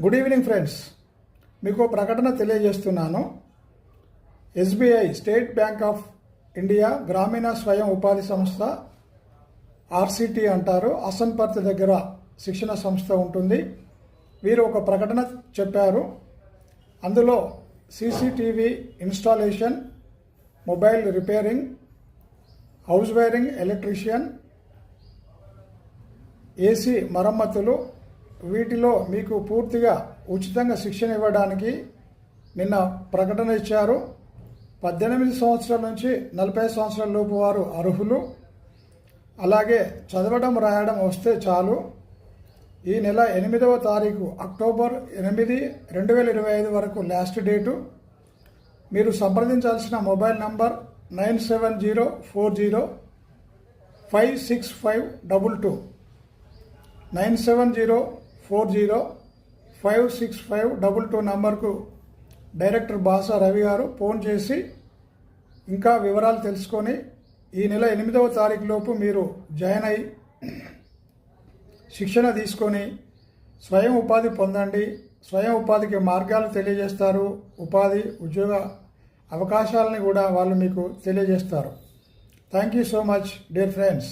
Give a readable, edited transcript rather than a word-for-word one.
Good evening friends, మీకు ప్రకటన తెలియజేస్తున్నాను. SBI state bank of India గ్రామీణ స్వయం ఉపాధి సంస్థ ఆర్సిటి అంటారు, అసన్పర్తి దగ్గర శిక్షణ సంస్థ ఉంటుంది. వీరు ఒక ప్రకటన చెప్పారు. అందులో CCTV installation, mobile repairing, house wiring, electrician, AC మరమ్మతులు, వీటిలో మీకు పూర్తిగా ఉచితంగా శిక్షణ ఇవ్వడానికి నిన్న ప్రకటన ఇచ్చారు. 18 సంవత్సరాల నుంచి 40 సంవత్సరాల లోపు వారు అర్హులు. అలాగే చదవడం రాయడం వస్తే చాలు. ఈ నెల 8వ తారీఖు అక్టోబర్ 8, 2025 వరకు లాస్ట్ డేటు. మీరు సంప్రదించాల్సిన మొబైల్ నంబర్ 9704056522 9704056522 నంబర్కు డైరెక్టర్ బాసా రవి గారు ఫోన్ చేసి ఇంకా వివరాలు తెలుసుకొని ఈ నెల 8వ తారీఖు లోపు మీరు జాయిన్ అయ్యి శిక్షణ తీసుకొని స్వయం ఉపాధి పొందండి. స్వయం ఉపాధికి మార్గాలు తెలియజేస్తారు. ఉద్యోగ అవకాశాలని కూడా వాళ్ళు మీకు తెలియజేస్తారు. Thank you so much dear friends.